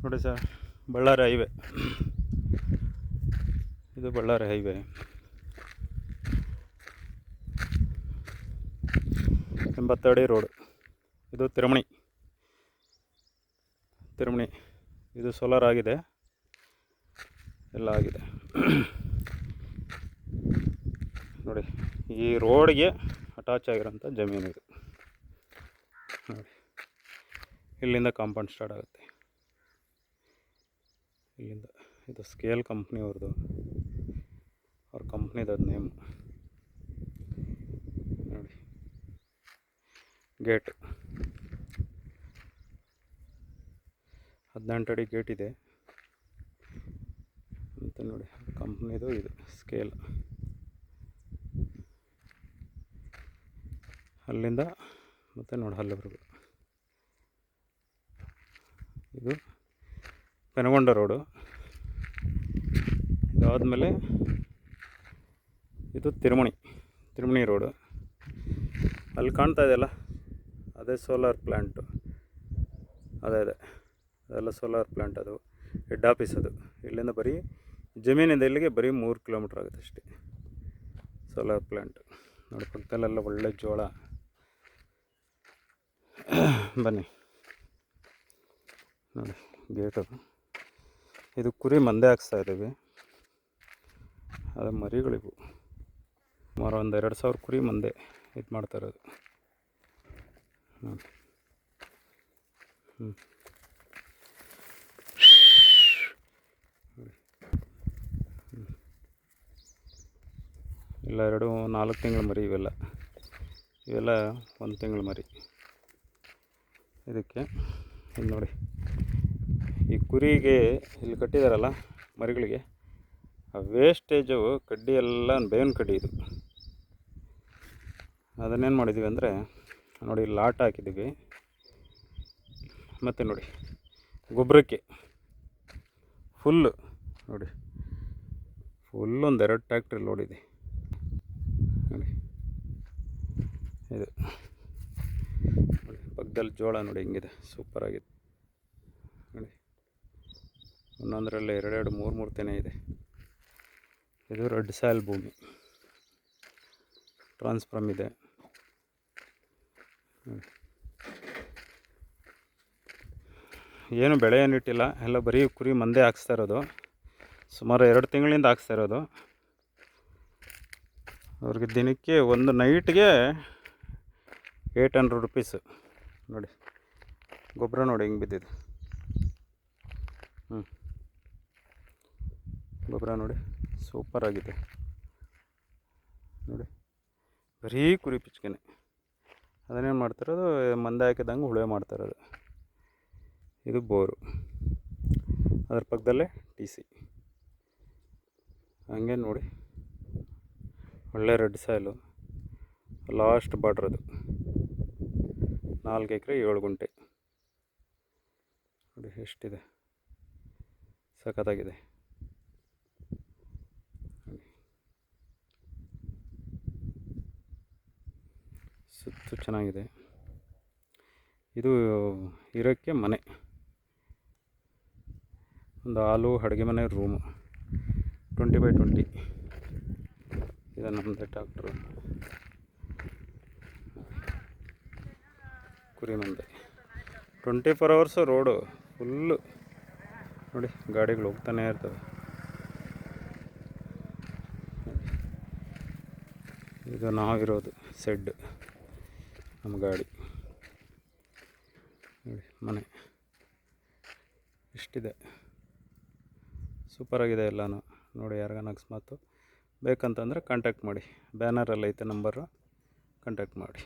ನೋಡಿ sir, Ballari highway ಇದು. Ballari highway 80 ಅಡಿ ರೋಡ್. ಇದು ತಿರುಮಣಿ ಇದು ಸೋಲಾರ್ ಆಗಿದೆ, ಎಲ್ಲ ಆಗಿದೆ. ನೋಡಿ, ಈ ರೋಡ್ಗೆ ಅಟ್ಯಾಚ್ ಆಗಿರೋಂಥ ಜಮೀನು ಇದು. ನೋಡಿ, ಇಲ್ಲಿಂದ ಕಾಂಪೌಂಡ್ ಸ್ಟಾರ್ಟ್ ಆಗುತ್ತೆ. ಇಲ್ಲಿಂದ ಇದು ಸ್ಕೇಲ್ ಕಂಪ್ನಿಯವ್ರದ್ದು, ಅವ್ರ ಕಂಪ್ನಿದು ನೇಮ್. ನೋಡಿ, ಗೇಟ್ 18 ಅಡಿ ಗೇಟ್ ಇದೆ. ಮತ್ತು ನೋಡಿ, ಕಂಪ್ನಿದು ಇದು ಸ್ಕೇಲ್. ಅಲ್ಲಿಂದ ಮತ್ತು ನೋಡಿ ಅಲ್ಲಿವರೆಗೂ. ಇದು ಪೆನಗೊಂಡ ರೋಡು. ಇದಾದಮೇಲೆ ಇದು ತಿರುಮಣಿ ರೋಡು. ಅಲ್ಲಿ ಕಾಣ್ತಾ ಇದೆಯಲ್ಲ, ಅದೇ ಸೋಲಾರ್ ಪ್ಲ್ಯಾಂಟು. ಅದೇ ಅದೆಲ್ಲ ಸೋಲಾರ್ ಪ್ಲ್ಯಾಂಟ್. ಅದು ಹೆಡ್ ಆಫೀಸ್. ಅದು ಇಲ್ಲಿಂದ ಬರೀ ಜಮೀನಿಂದ ಇಲ್ಲಿಗೆ ಬರೀ 3 ಕಿಲೋಮೀಟ್ರ್ ಆಗುತ್ತೆ ಅಷ್ಟೇ. ಸೋಲಾರ್ ಪ್ಲ್ಯಾಂಟ್ ನೋಡಿ, ಪಕ್ಕದಲ್ಲೆಲ್ಲ ಒಳ್ಳೆ ಜೋಳ. ಬನ್ನಿ ನೋಡಿ, ಗೇಟು. ಇದು ಕುರಿ ಮಂದೆ ಹಾಕ್ಸ್ತಾ ಇದ್ದೀವಿ. ಅದು ಮರಿಗಳಿವು. ಸುಮಾರು ಒಂದು 2000 ಕುರಿ ಮಂದೆ ಇದು ಮಾಡ್ತಾ ಇರೋದು. ಇಲ್ಲ 4 ತಿಂಗಳ ಮರಿ. ಇವೆಲ್ಲ 1 ತಿಂಗಳ ಮರಿ. ಇದಕ್ಕೆ ಇದು ನೋಡಿ, ಈ ಕುರಿಗೆ ಇಲ್ಲಿ ಕಟ್ಟಿದಾರಲ್ಲ ಮರಿಗಳಿಗೆ, ಆ ವೇಸ್ಟೇಜು ಕಡ್ಡಿ ಎಲ್ಲ ಬೇವಿನ ಕಡ್ಡಿ ಇದು. ಅದನ್ನೇನು ಮಾಡಿದ್ದೀವಿ ಅಂದರೆ ನೋಡಿ, ಲಾಟ್ ಹಾಕಿದ್ದೀವಿ. ಮತ್ತು ನೋಡಿ, ಗೊಬ್ಬರಕ್ಕೆ ಫುಲ್ಲು ನೋಡಿ, ಒಂದು 2 ಟ್ಯಾಕ್ಟ್ರಿ ಲೋಡ್ ಇದೆ ನೋಡಿ. ಇದು ನೋಡಿ, ಪಕ್ಕದಲ್ಲಿ ಜೋಳ ನೋಡಿ ಹೆಂಗಿದೆ, ಸೂಪರಾಗಿದೆ ನೋಡಿ. ಒಂದೊಂದರಲ್ಲಿ 2 3 ತೆನೆ ಇದೆ. ಇದು ರೆಡ್ ಸಾಯಿಲ್ ಭೂಮಿ. ಟ್ರಾನ್ಸ್ಫಾರ್ಮ್ ಇದೆ. ಏನು ಬೆಳೆ ಏನಿಟ್ಟಿಲ್ಲ, ಎಲ್ಲ ಬರೀ ಕುರಿ ಮಂದೆ ಹಾಕ್ಸ್ತಾ ಇರೋದು. ಸುಮಾರು 2 ತಿಂಗಳಿಂದ ಹಾಕ್ಸ್ತಾ ಇರೋದು. ಅವ್ರಿಗೆ ದಿನಕ್ಕೆ ಒಂದು ನೈಟ್ಗೆ 800 ರುಪೀಸು. ನೋಡಿ, ಗೊಬ್ಬರ ನೋಡಿ ಹೆಂಗೆ ಬಿದ್ದಿದೆ. ಗೊಬ್ಬರ ನೋಡಿ, ಸೂಪರಾಗಿದೆ ನೋಡಿ. ಬರೀ ಕುರಿ ಪಿಚ್ಕೆನೆ. ಅದನ್ನೇನು ಮಾಡ್ತಿರೋದು, ಮಂದೆ ಹಾಕಿದಂಗೆ ಉಳುವೆ ಮಾಡ್ತಾಯಿರೋದು. ಇದು ಬೋರು, ಅದ್ರ ಪಕ್ಕದಲ್ಲೇ TC. ಹಂಗೆ ನೋಡಿ, ಒಳ್ಳೆ ರೆಡ್ ಸಾಯಿಲು. ಲಾಸ್ಟ್ ಬಾರ್ಡ್ರ್ ಅದು. 4 ಎಕರೆ 7 ಗುಂಟೆ ನೋಡಿ, ಎಷ್ಟಿದೆ, ಸಖತ್ತಾಗಿದೆ. ಸುತ್ತು ಚೆನ್ನಾಗಿದೆ. ಇದು ಇರೋಕ್ಕೆ ಮನೆ, ಒಂದು ಹಾಲು ಅಡುಗೆ ಮನೆ, ರೂಮು 20x20. ಇದು ನಮ್ಮದೇ ಟ್ಯಾಕ್ಟ್ರು. ಕುರಿ ಮಂದೆ 24 ಅವರ್ಸು ರೋಡು ಫುಲ್ಲು ನೋಡಿ, ಗಾಡಿಗಳು ಹೋಗ್ತಾನೆ ಇರ್ತವೆ. ಇದು ನಾವಿರೋದು ಸೆಡ್, ನಮ್ಮ ಗಾಡಿ ನೋಡಿ. ಮನೆ ಇಷ್ಟಿದೆ, ಸೂಪರಾಗಿದೆ ಎಲ್ಲನೂ ನೋಡಿ. ಯಾರಿಗಾನ ಅಕಸ್ಮಾತು ಬೇಕಂತಂದರೆ ಕಾಂಟ್ಯಾಕ್ಟ್ ಮಾಡಿ. ಬ್ಯಾನರಲ್ಲಿ ಐತೆ ನಂಬರು, ಕಾಂಟ್ಯಾಕ್ಟ್ ಮಾಡಿ.